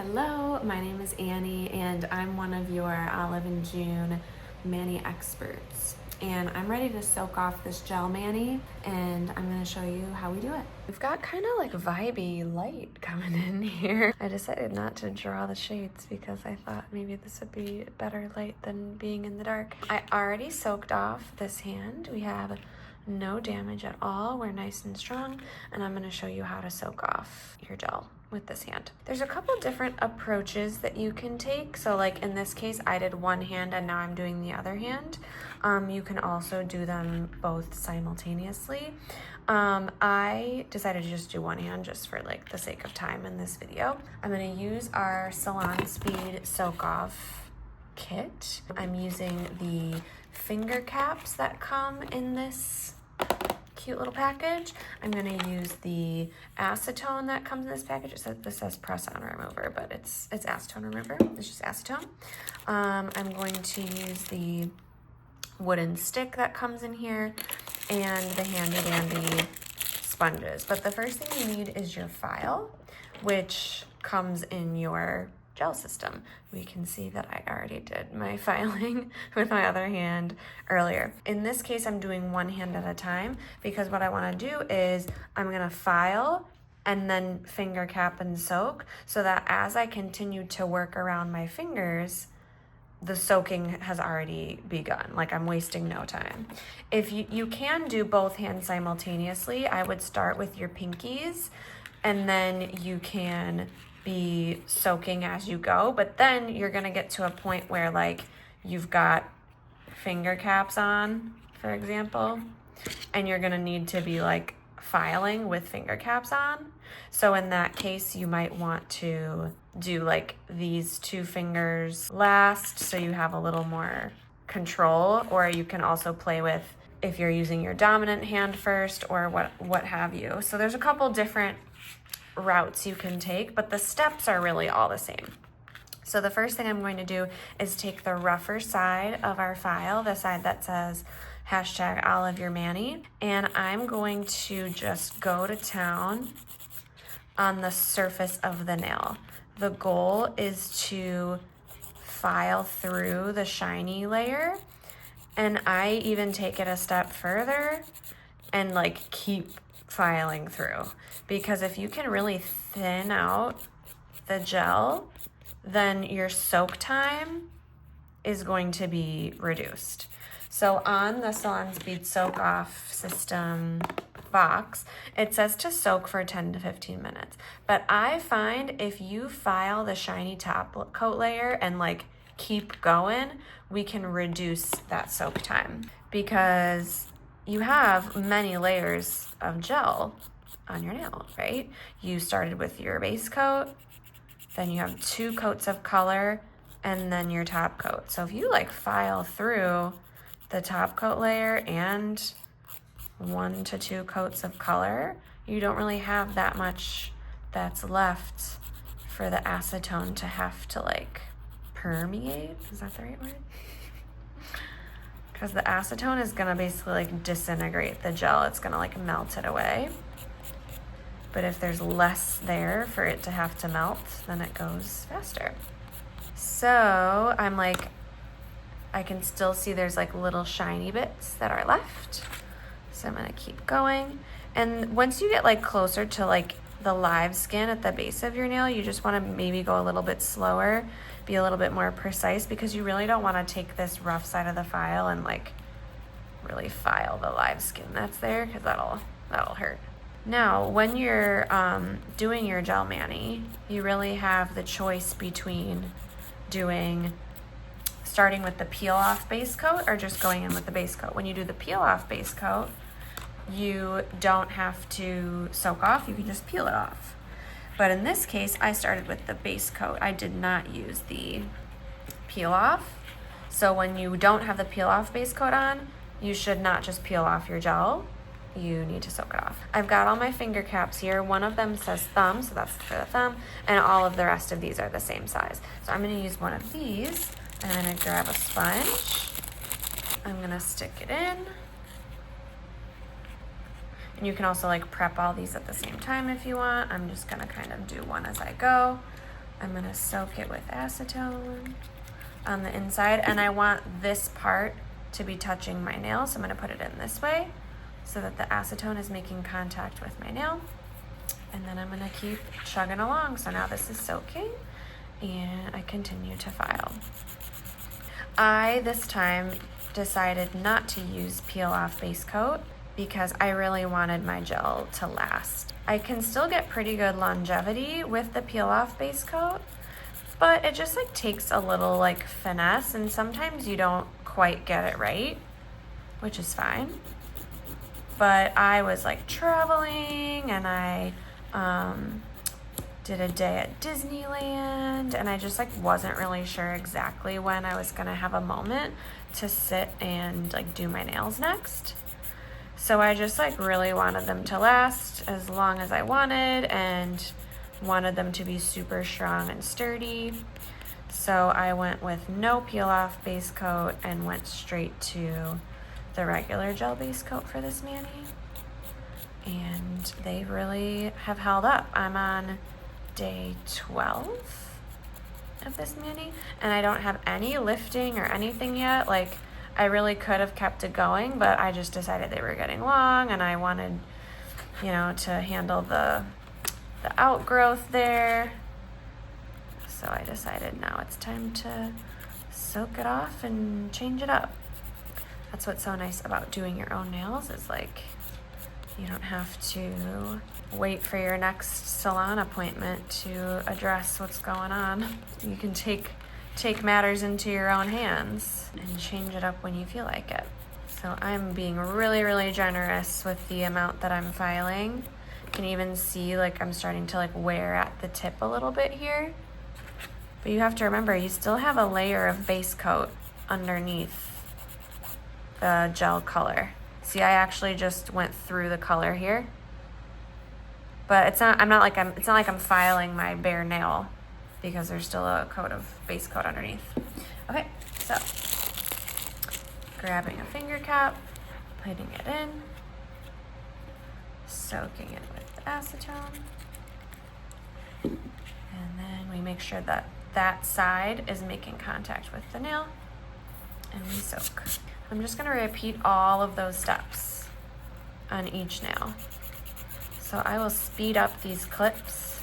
Hello, my name is Annie and I'm one of your Olive and June mani experts. And I'm ready to soak off this gel mani and I'm gonna show you how we do it. We've got kind of like vibey light coming in here. I decided not to draw the shades because I thought maybe this would be better light than being in the dark. I already soaked off this hand. We have no damage at all. We're nice and strong, and I'm gonna show you how to soak off your gel with this hand. There's a couple different approaches that you can take. So like in this case, I did one hand and now I'm doing the other hand. You can also do them both simultaneously. I decided to just do one hand just for like the sake of time in this video. I'm gonna use our Salon Speed Soak Off kit. I'm using the finger caps that come in this cute little package. I'm gonna use the acetone that comes in this package. This says press on remover, but it's acetone remover. It's just acetone. I'm going to use the wooden stick that comes in here and the handy dandy sponges. But the first thing you need is your file, which comes in your gel system. We can see that I already did my filing with my other hand earlier. In this case, I'm doing one hand at a time because what I want to do is I'm gonna file and then finger cap and soak so that as I continue to work around my fingers, the soaking has already begun. Like I'm wasting no time. If you can do both hands simultaneously, I would start with your pinkies and then you can be soaking as you go, but then you're gonna get to a point where like you've got finger caps on, for example, and you're gonna need to be like filing with finger caps on. So in that case, you might want to do like these two fingers last so you have a little more control, or you can also play with if you're using your dominant hand first or what have you. So there's a couple different routes you can take, but the steps are really all the same. So the first thing I'm going to do is take the rougher side of our file, the side that says #OliveYourMani, and I'm going to just go to town on the surface of the nail. The goal is to file through the shiny layer, and I even take it a step further and like keep filing through, because if you can really thin out the gel, then your soak time is going to be reduced. So on the Salon Speed Soak Off system box, it says to soak for 10 to 15 minutes. But I find if you file the shiny top coat layer and like keep going, we can reduce that soak time because you have many layers of gel on your nail, right? You started with your base coat, then you have 2 coats of color, and then your top coat. So if you like file through the top coat layer and 1 to 2 coats of color, you don't really have that much that's left for the acetone to have to like permeate. Is that the right word? Because the acetone is gonna basically like disintegrate the gel. It's gonna like melt it away. But if there's less there for it to have to melt, then it goes faster. So I'm like, I can still see there's like little shiny bits that are left. So I'm gonna keep going. And once you get like closer to like the live skin at the base of your nail, you just wanna maybe go a little bit slower, be a little bit more precise, because you really don't wanna take this rough side of the file and like really file the live skin that's there, because that'll hurt. Now, when you're doing your gel mani, you really have the choice between starting with the peel off base coat or just going in with the base coat. When you do the peel off base coat, you don't have to soak off, you can just peel it off. But in this case, I started with the base coat. I did not use the peel off. So when you don't have the peel off base coat on, you should not just peel off your gel. You need to soak it off. I've got all my finger caps here. One of them says thumb, so that's for the thumb, and all of the rest of these are the same size. So I'm gonna use one of these. I'm gonna grab a sponge. I'm gonna stick it in. And you can also like prep all these at the same time if you want. I'm just gonna kind of do one as I go. I'm gonna soak it with acetone on the inside, and I want this part to be touching my nail, so I'm gonna put it in this way so that the acetone is making contact with my nail. And then I'm gonna keep chugging along. So now this is soaking, and I continue to file. I, this time, decided not to use peel off base coat because I really wanted my gel to last. I can still get pretty good longevity with the peel off base coat, but it just like takes a little like finesse, and sometimes you don't quite get it right, which is fine. But I was like traveling, and I did a day at Disneyland, and I just like wasn't really sure exactly when I was gonna have a moment to sit and like do my nails next. So I just like really wanted them to last as long as I wanted, and wanted them to be super strong and sturdy. So I went with no peel off base coat and went straight to the regular gel base coat for this mani. And they really have held up. I'm on day 12 of this mani, and I don't have any lifting or anything yet. Like, I really could have kept it going, but I just decided they were getting long, and I wanted, you know, to handle the outgrowth there. So I decided now it's time to soak it off and change it up. That's what's so nice about doing your own nails, is like, you don't have to wait for your next salon appointment to address what's going on. You can take matters into your own hands and change it up when you feel like it. So I'm being really, really generous with the amount that I'm filing. You can even see like I'm starting to like wear at the tip a little bit here. But you have to remember, you still have a layer of base coat underneath the gel color. See, I actually just went through the color here. But it's not like I'm filing my bare nail, because there's still a coat of base coat underneath. Okay, so grabbing a finger cap, putting it in, soaking it with the acetone, and then we make sure that that side is making contact with the nail, and we soak. I'm just gonna repeat all of those steps on each nail. So I will speed up these clips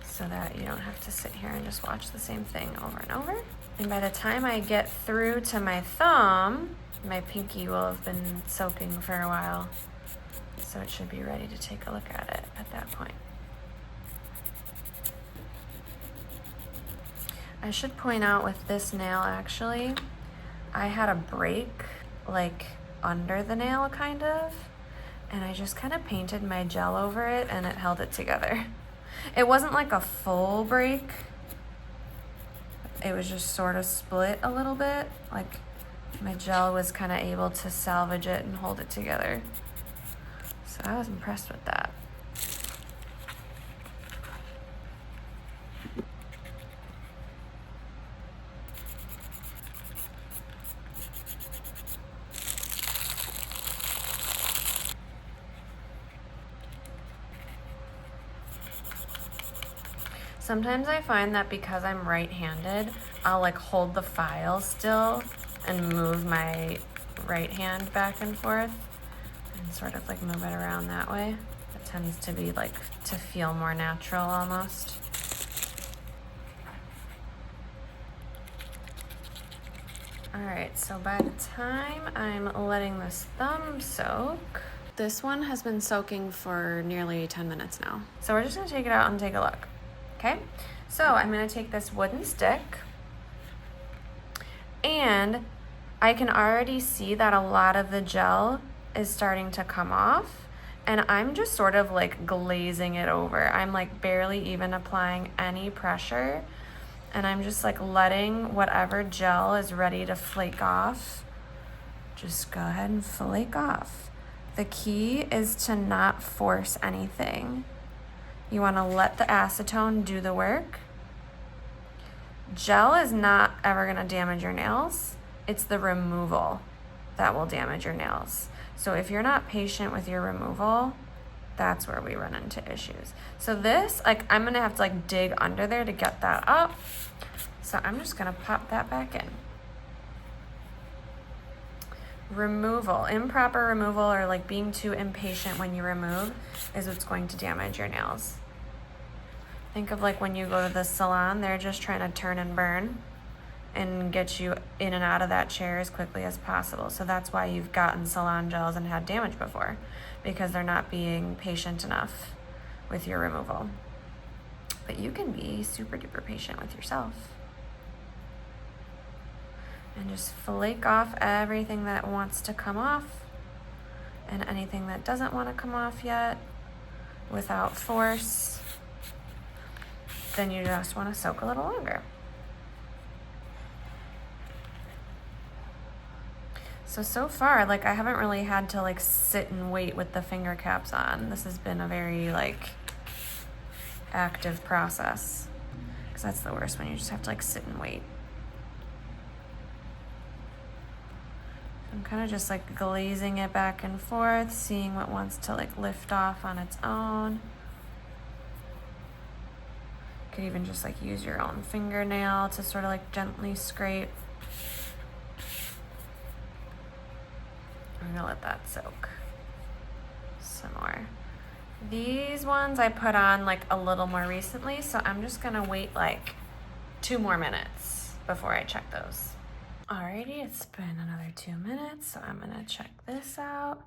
so that you don't have to sit here and just watch the same thing over and over. And by the time I get through to my thumb, my pinky will have been soaking for a while. So it should be ready to take a look at it at that point. I should point out with this nail, actually, I had a break like under the nail kind of, and I just kind of painted my gel over it and it held it together. It wasn't like a full break. It was just sort of split a little bit. Like my gel was kind of able to salvage it and hold it together. So I was impressed with that. Sometimes I find that because I'm right-handed, I'll like hold the file still and move my right hand back and forth and sort of like move it around that way. It tends to be like to feel more natural almost. All right, so by the time I'm letting this thumb soak, this one has been soaking for nearly 10 minutes now. So we're just gonna take it out and take a look. Okay, so I'm gonna take this wooden stick, and I can already see that a lot of the gel is starting to come off, and I'm just sort of like glazing it over. I'm like barely even applying any pressure, and I'm just like letting whatever gel is ready to flake off, just go ahead and flake off. The key is to not force anything. You want to let the acetone do the work. Gel is not ever going to damage your nails. It's the removal that will damage your nails. So if you're not patient with your removal, that's where we run into issues. So this, like, I'm gonna have to like dig under there to get that up. So I'm just gonna pop that back in. Removal, improper removal, or like being too impatient when you remove is what's going to damage your nails. Think of like when you go to the salon, they're just trying to turn and burn and get you in and out of that chair as quickly as possible. So that's why you've gotten salon gels and had damage before, because they're not being patient enough with your removal. But you can be super duper patient with yourself. And just flake off everything that wants to come off and anything that doesn't want to come off yet without force. Then you just want to soak a little longer. So far, like, I haven't really had to like sit and wait with the finger caps on. This has been a very like active process, because that's the worst, when you just have to like sit and wait. I'm kind of just like glazing it back and forth, seeing what wants to like lift off on its own. You could even just like use your own fingernail to sort of like gently scrape. I'm gonna let that soak some more. These ones I put on like a little more recently, so I'm just gonna wait like 2 more minutes before I check those. Alrighty, it's been another 2 minutes, so I'm gonna check this out.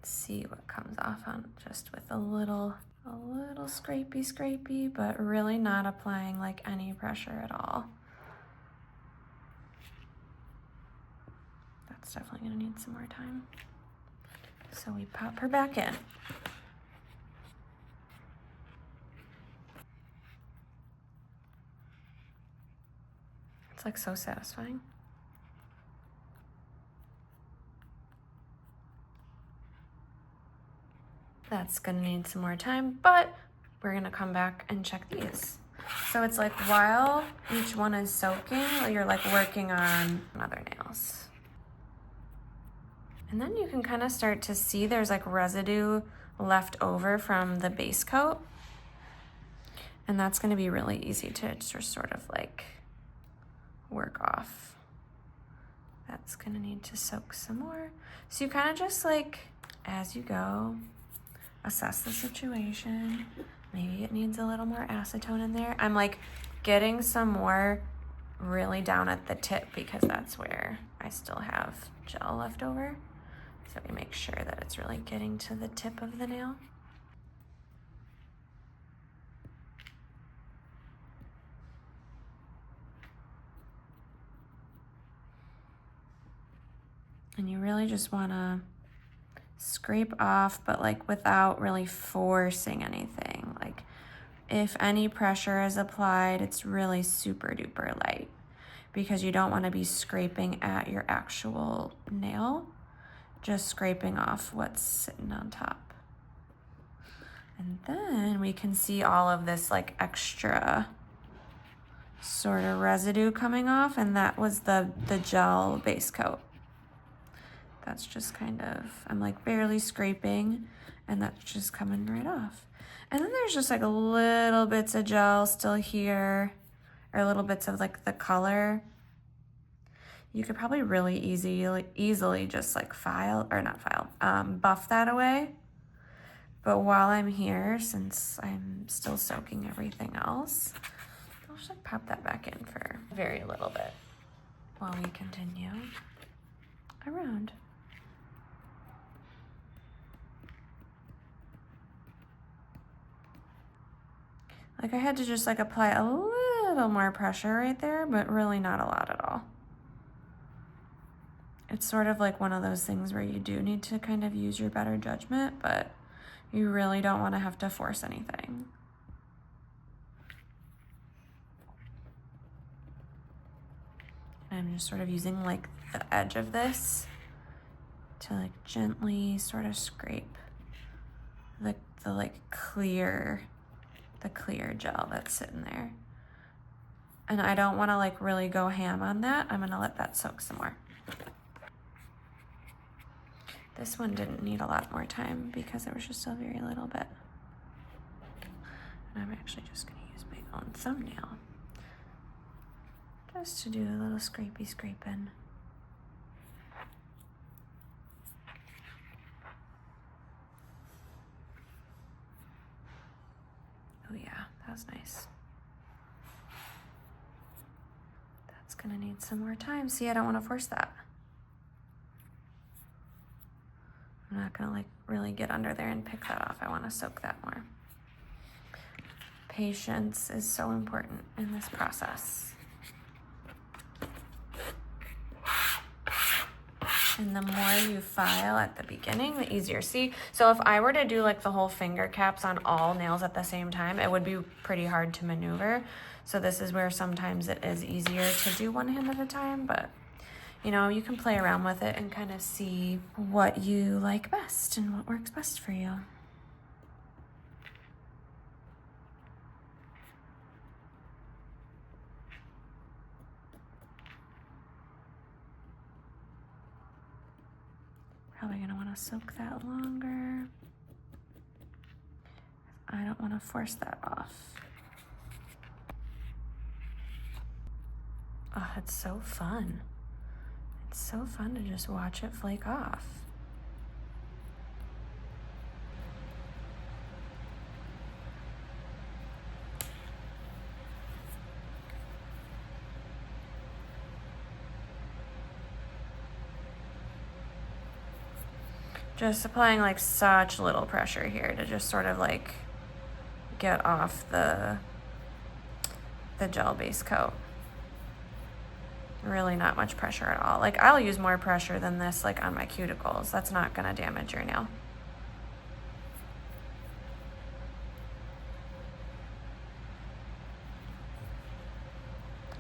See what comes off on just with a little scrapey, but really not applying like any pressure at all. That's definitely gonna need some more time. So we pop her back in. It's like so satisfying. That's gonna need some more time, but we're gonna come back and check these. So it's like while each one is soaking, you're like working on other nails. And then you can kind of start to see there's like residue left over from the base coat. And that's gonna be really easy to just sort of like work off. That's gonna need to soak some more. So you kind of just like, as you go, assess the situation. Maybe it needs a little more acetone in there. I'm like getting some more really down at the tip, because that's where I still have gel left over. So we make sure that it's really getting to the tip of the nail. And you really just want to scrape off, but like without really forcing anything. Like if any pressure is applied, it's really super duper light, because you don't want to be scraping at your actual nail, just scraping off what's sitting on top. And then we can see all of this like extra sort of residue coming off, and that was the gel base coat. That's just kind of, I'm like barely scraping, and that's just coming right off. And then there's just like a little bits of gel still here, or little bits of like the color. You could probably really easily just like buff that away. But while I'm here, since I'm still soaking everything else, I'll just like pop that back in for very little bit while we continue around. Like I had to just like apply a little more pressure right there, but really not a lot at all. It's sort of like one of those things where you do need to kind of use your better judgment, but you really don't want to have to force anything. And I'm just sort of using like the edge of this to like gently sort of scrape the clear gel that's sitting there. And I don't want to like really go ham on that. I'm going to let that soak some more. This one didn't need a lot more time because there was just a very little bit. And I'm actually just gonna use my own thumbnail just to do a little scraping. Oh yeah, that was nice. That's gonna need some more time. See, I don't wanna force that. I'm not gonna like really get under there and pick that off. I wanna soak that more. Patience is so important in this process. And the more you file at the beginning, the easier. See, so if I were to do like the whole finger caps on all nails at the same time, it would be pretty hard to maneuver. So this is where sometimes it is easier to do one hand at a time, but you know, you can play around with it and kind of see what you like best and what works best for you. Probably gonna wanna soak that longer. I don't wanna force that off. Oh, it's so fun. It's so fun to just watch it flake off. Just applying like such little pressure here to just sort of like get off the gel base coat. Really not much pressure at all. Like I'll use more pressure than this like on my cuticles. That's not gonna damage your nail.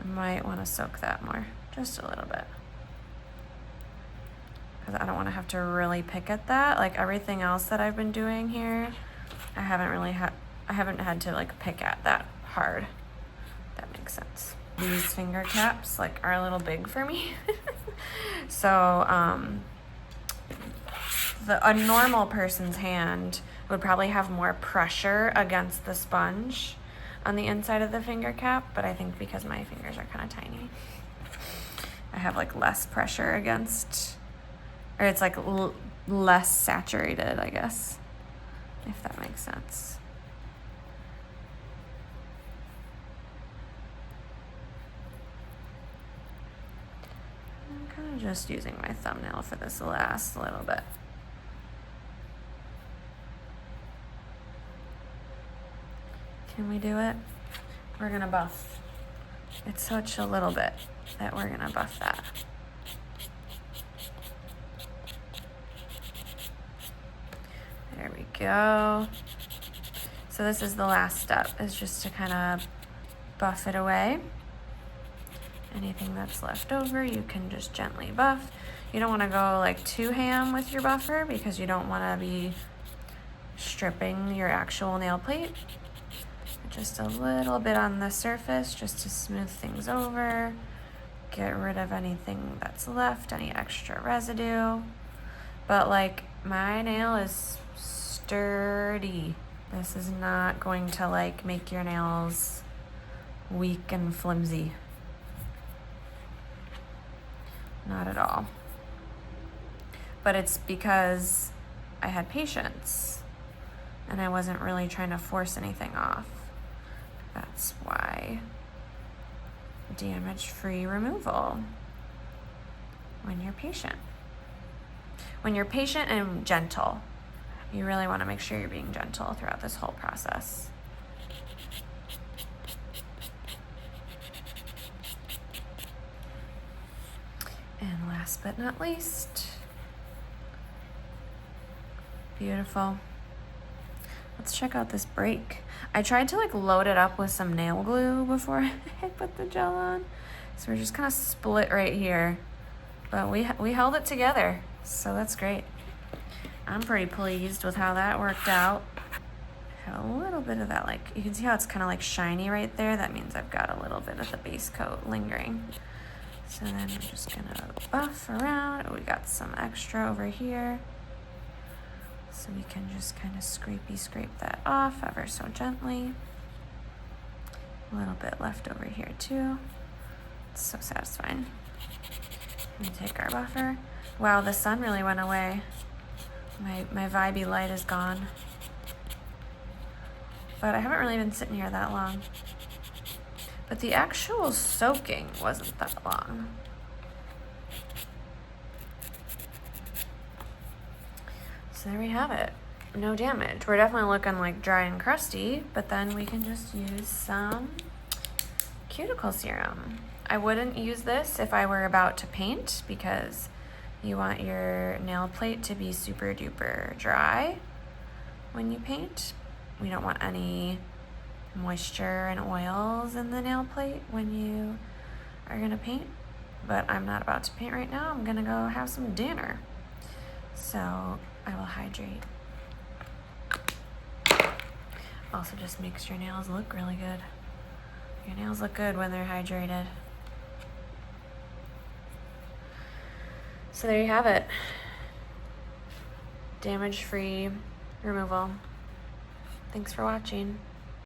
I might wanna soak that more, just a little bit. Because I don't want to have to really pick at that. Like everything else that I've been doing here, I haven't had to like pick at that hard. If that makes sense. These finger caps like are a little big for me. So a normal person's hand would probably have more pressure against the sponge on the inside of the finger cap, but I think because my fingers are kind of tiny, I have like less pressure against, or it's like less saturated, I guess, if that makes sense. I'm kind of just using my thumbnail for this last little bit. Can we do it? We're gonna buff. It's such a little bit that we're gonna buff that. There we go. So this is the last step, is just to kind of buff it away. Anything that's left over, you can just gently buff. You don't want to go like too ham with your buffer because you don't want to be stripping your actual nail plate. Just a little bit on the surface just to smooth things over, get rid of anything that's left, any extra residue. But like my nail is sturdy. This is not going to like make your nails weak and flimsy. Not at all. But it's because I had patience and I wasn't really trying to force anything off. That's why damage-free removal when you're patient. When you're patient and gentle, you really want to make sure you're being gentle throughout this whole process. And last but not least, beautiful. Let's check out this break. I tried to like load it up with some nail glue before I put the gel on. So we're just kind of split right here, but we held it together. So that's great. I'm pretty pleased with how that worked out. Have a little bit of that, like, you can see how it's kind of like shiny right there. That means I've got a little bit of the base coat lingering. So then I'm just gonna buff around. Oh, we got some extra over here. So we can just kind of scrape that off ever so gently. A little bit left over here too. It's so satisfying. We take our buffer. Wow, the sun really went away. My vibey light is gone. But I haven't really been sitting here that long. But the actual soaking wasn't that long. So there we have it. No damage. We're definitely looking like dry and crusty, but then we can just use some cuticle serum. I wouldn't use this if I were about to paint because you want your nail plate to be super duper dry when you paint. We don't want any moisture and oils in the nail plate when you are gonna paint. But I'm not about to paint right now. I'm gonna go have some dinner. So I will hydrate. Also just makes your nails look really good. Your nails look good when they're hydrated. So there you have it. Damage-free removal. Thanks for watching.